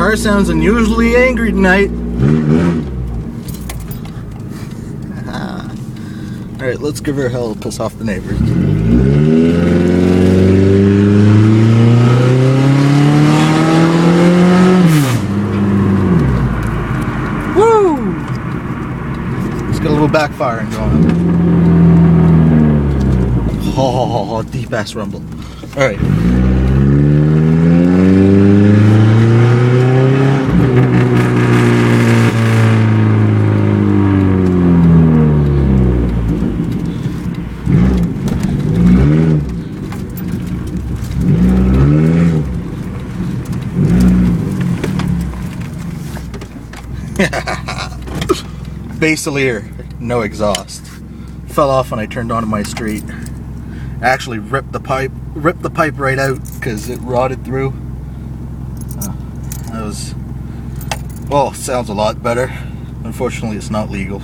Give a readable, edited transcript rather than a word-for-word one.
car sounds unusually angry tonight. Alright, let's give her hell to piss off the neighbors. Woo! Let's get a little backfiring going. Oh, deep ass rumble. Alright. Basilier, no exhaust. Fell off when I turned onto my street. I actually ripped the pipe right out because it rotted through. That was, well, sounds a lot better. Unfortunately, it's not legal.